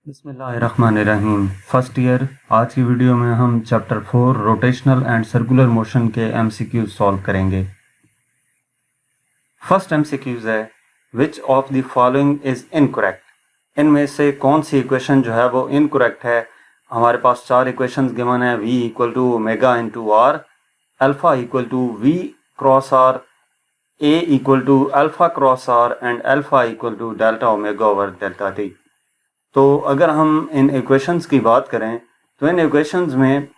बिस्मिल्लाहिर्रहमानिर्रहीम। First year. आज की वीडियो में हम chapter 4 rotational and circular motion के एमसीक्यू सॉल्व करेंगे। फर्स्ट एमसीक्यूज है which of the following is incorrect. इनमें से कौन सी इक्वेशन जो है वो इनकरेक्ट है। हमारे पास चार इक्वेशंस गिवन है। v equal to omega into r, alpha equal to v cross r, a equal to alpha cross r and alpha equal to delta omega over delta t. तो अगर हम इन इक्वेशंस की बात करें तो इन इक्वेशंस में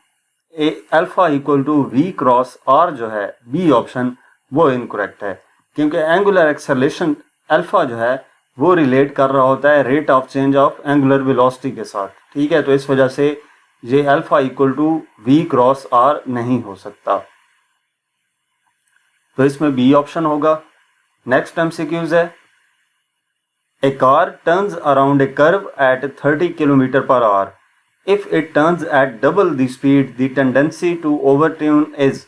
alpha equal to v cross r जो है बी ऑप्शन वो इनकरेक्ट है, क्योंकि एंगुलर एक्सेलरेशन अल्फा जो है वो रिलेट कर रहा होता है rate of change of angular velocity के साथ। ठीक है, तो इस वजह से ये alpha equal to v cross r नहीं हो सकता, तो इसमें बी ऑप्शन होगा। नेक्स्ट एमसीक्यूज है A car turns around a curve at 30 km per hour. If it turns at double the speed, the tendency to overturn is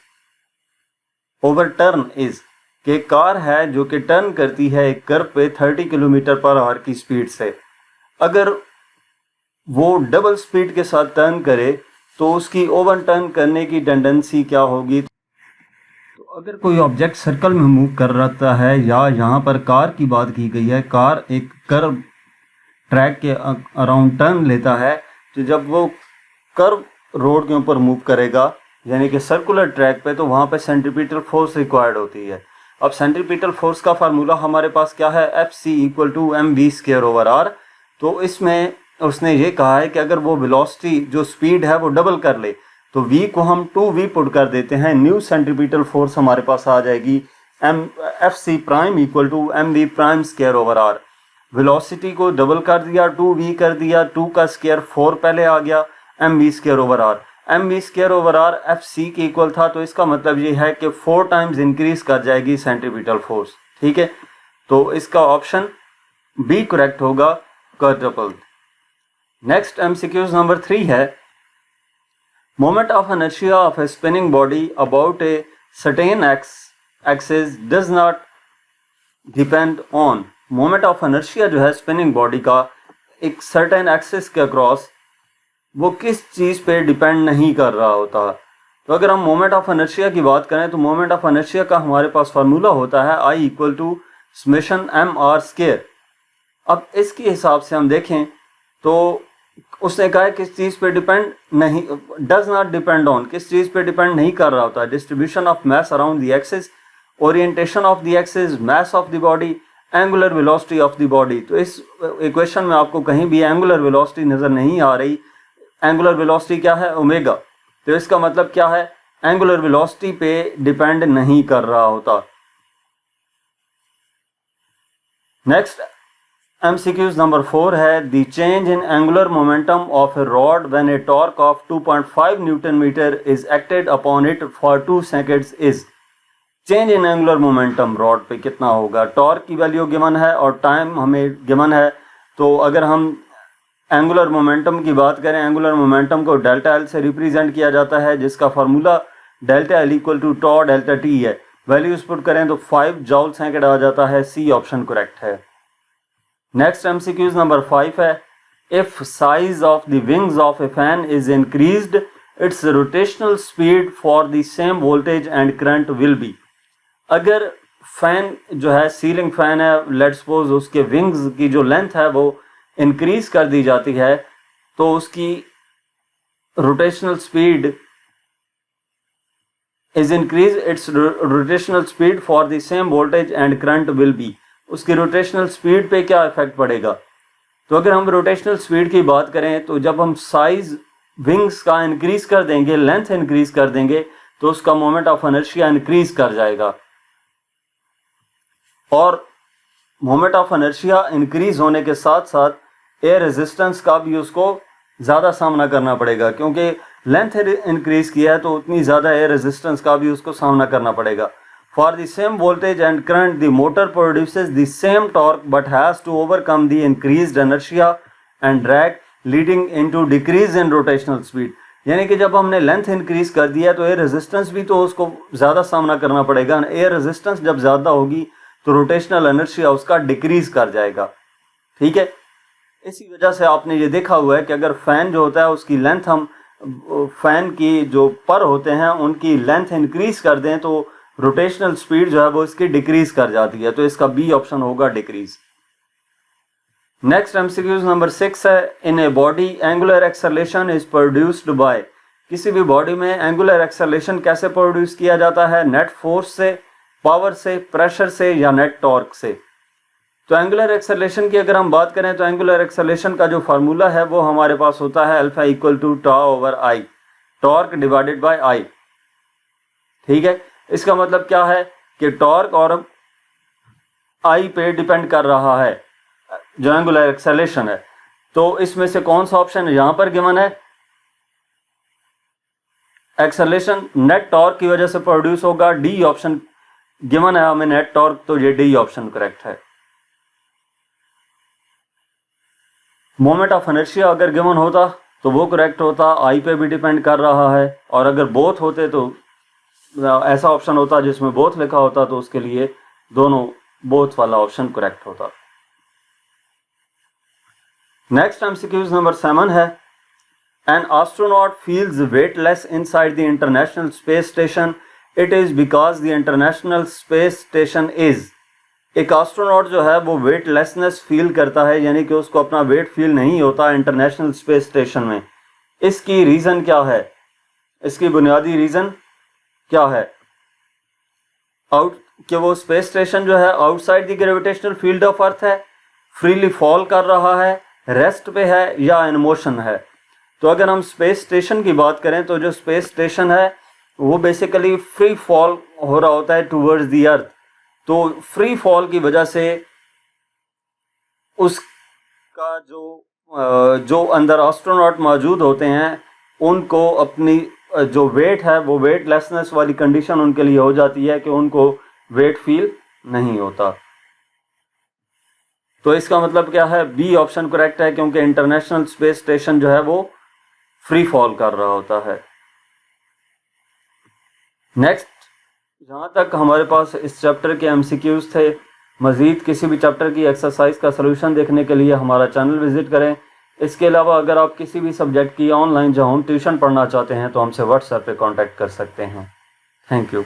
कि car है जो कि टर्न करती है एक कर्व पे 30 किलोमीटर पर आवर की स्पीड से। अगर वो डबल स्पीड के साथ टर्न करे तो उसकी ओवरटर्न करने की टेंडेंसी क्या होगी। अगर कोई ऑब्जेक्ट सर्कल में मूव कर रहा है या यहाँ पर कार की बात की गई है, कार एक कर्व ट्रैक के अराउंड टर्न लेता है, तो जब वो कर्व रोड के ऊपर मूव करेगा यानी कि सर्कुलर ट्रैक पे, तो वहाँ पे सेंट्रीपिटल फोर्स रिक्वायर्ड होती है। अब सेंट्रीपिटल फोर्स का फार्मूला हमारे पास क्या है, F C equal to m v square over r. तो इसमें उसने ये कहा है कि अगर वो वेलोसिटी जो स्पीड है वो डबल कर ले तो v को हम 2v पुट कर देते हैं, न्यू सेंट्रीपिटल फोर्स हमारे पास आ जाएगी m F C prime equal to m v prime square over r. Velocity को डबल कर दिया, 2v कर दिया, 2 का स्क्वायर 4 पहले आ गया, m v square over r. M v square over r F C के इक्वल था, तो इसका मतलब ये है कि 4 टाइम्स इंक्रीज कर जाएगी सेंट्रीपिटल फोर्स। ठीक है, तो इसका ऑप्शन बी करेक्ट होगा, क्वाड्रपल। नेक्स्ट एमसीक्यूज नंबर 3 है Moment of inertia of a spinning body about a certain axis does not depend on। Moment of inertia जो है spinning body का एक certain axis के across वो किस चीज़ पे डिपेंड नहीं कर रहा होता। तो अगर हम moment of inertia की बात करें तो moment of inertia का हमारे पास फार्मूला होता है I equal to summation m r square. अब इसके हिसाब से हम देखें तो उसने कहा है किस चीज पे डिपेंड नहीं, डज नॉट डिपेंड ऑन, किस चीज पे डिपेंड नहीं कर रहा होता। Distribution of mass around the axis, orientation of the axis, mass of the body, angular velocity of the body. तो इस इक्वेशन में आपको कहीं भी एंगुलर वेलोसिटी नजर नहीं आ रही। एंगुलर वेलोसिटी क्या है, ओमेगा। तो इसका मतलब क्या है, एंगुलर वेलोसिटी पे डिपेंड नहीं कर रहा होता। नेक्स्ट MCQs नंबर 4 है the change in angular momentum of a rod when a torque of 2.5 newton metre is acted upon it for 2 seconds is. Change in angular momentum rod पे कितना होगा, टॉर्क की वैल्यू गिवन है और time हमें given है। तो अगर हम एंगुलर मोमेंटम की बात करें, एंगुलर मोमेंटम को डेल्टा एल से रिप्रेजेंट किया जाता है, जिसका formula delta L equal to tau delta t है। वैल्यूज पुट करें तो 5 जॉल सेकेंड आ जाता है, सी ऑप्शन करेक्ट है। नेक्स्ट एमसीक्यूज नंबर 5 है if size of the wings of a fan is increased its rotational speed for the same voltage and current will be. अगर fan जो है सीलिंग फैन है, let's suppose उसके wings की जो length है वो इंक्रीज कर दी जाती है तो उसकी rotational speed is increase its rotational speed for the same voltage and current will B. उसकी रोटेशनल स्पीड पे क्या इफेक्ट पड़ेगा। तो अगर हम रोटेशनल स्पीड की बात करें तो जब हम साइज विंग्स का इंक्रीज कर देंगे, लेंथ इंक्रीज कर देंगे, तो उसका मोमेंट ऑफ इनर्शिया इंक्रीज कर जाएगा और मोमेंट ऑफ इनर्शिया इंक्रीज होने के साथ साथ एयर रेजिस्टेंस का भी उसको ज़्यादा सामना करना पड़ेगा, क्योंकि लेंथ इंक्रीज किया है तो उतनी ज़्यादा एयर रेजिस्टेंस का भी उसको सामना करना पड़ेगा। For the same voltage and current, the motor produces the same torque but has to overcome the increased inertia and drag leading into decrease in rotational speed। यानी कि जब हमने लेंथ इंक्रीज कर दिया तो एयर रेजिस्टेंस भी तो उसको ज़्यादा सामना करना पड़ेगा। एयर रेजिस्टेंस जब ज़्यादा होगी तो रोटेशनल इनर्शिया उसका डिक्रीज कर जाएगा। ठीक है, इसी वजह से आपने ये देखा हुआ है कि अगर फैन जो होता है उसकी लेंथ हम फैन की जो पर होते हैं उनकी लेंथ इंक्रीज कर दें तो रोटेशनल स्पीड जो है वो इसकी डिक्रीज कर जाती है, तो इसका बी ऑप्शन होगा डिक्रीज। नेक्स्ट एमसीक्यूज नंबर 6 है, in a body angular acceleration is produced by. किसी भी बॉडी में एंगुलर एक्सेलरेशन कैसे प्रोड्यूस किया जाता है? नेट फोर्स से, पावर से, प्रेशर से या नेट टॉर्क से। तो एंगुलर एक्सेलरेशन की अगर हम बात करें तो एंगुलर एक्सेलरेशन का जो फार्मूला है वो हमारे पास होता है alpha equal to tau over I, torque divided by I. ठीक है, इसका मतलब क्या है कि टॉर्क और आई पे डिपेंड कर रहा है जो एंगुलर एक्सेलरेशन है। तो इसमें से कौन सा ऑप्शन यहां पर गिवन है? एक्सेलरेशन नेट टॉर्क की वजह से प्रोड्यूस होगा, डी ऑप्शन गिवन है हमें नेट टॉर्क, तो ये डी ऑप्शन करेक्ट है। मोमेंट ऑफ इनर्शिया अगर गिवन होता तो वो करेक्ट होता, आई पे भी डिपेंड कर रहा है, और अगर बोथ होते तो ऐसा ऑप्शन होता जिसमें बोथ लिखा होता तो उसके लिए दोनों बोथ वाला ऑप्शन करेक्ट होता। नेक्स्ट एमसीक्यूज नंबर 7 है, an astronaut feels weightless inside the international space station, it is because the international space station is. एक एस्ट्रोनॉट जो है वो वेटलेसनेस फील करता है, यानी कि उसको अपना वेट फील नहीं होता इंटरनेशनल स्पेस स्टेशन में। इसकी रीजन क्या है? इसकी बुनियादी रीजन क्या है? कि वो स्पेस स्टेशन जो है outside the gravitational field of earth है, फ्रीली फॉल कर रहा है, रेस्ट पे है या इन मोशन है। तो अगर हम स्पेस स्टेशन की बात करें तो जो स्पेस स्टेशन है वो बेसिकली फ्री फॉल हो रहा होता है टूवर्ड्स द अर्थ। तो फ्री फॉल की वजह से उसका जो अंदर एस्ट्रोनॉट मौजूद होते हैं उनको अपनी जो वेट है वो वेटलेसनेस वाली कंडीशन उनके लिए हो जाती है कि उनको वेट फील नहीं होता। तो इसका मतलब क्या है? बी ऑप्शन करेक्ट है, क्योंकि इंटरनेशनल स्पेस स्टेशन जो है वो फ्री फॉल कर रहा होता है। नेक्स्ट, जहां तक हमारे पास इस चैप्टर के एमसीक्यूज थे, मजीद किसी भी चैप्टर की एक्सरसाइज का सलूशन देखने के लिए हमारा चैनल विजिट करें। इसके अलावा अगर आप किसी भी सब्जेक्ट की ऑनलाइन जो होम ट्यूशन पढ़ना चाहते हैं तो हमसे व्हाट्सएप पे कांटेक्ट कर सकते हैं। Thank you.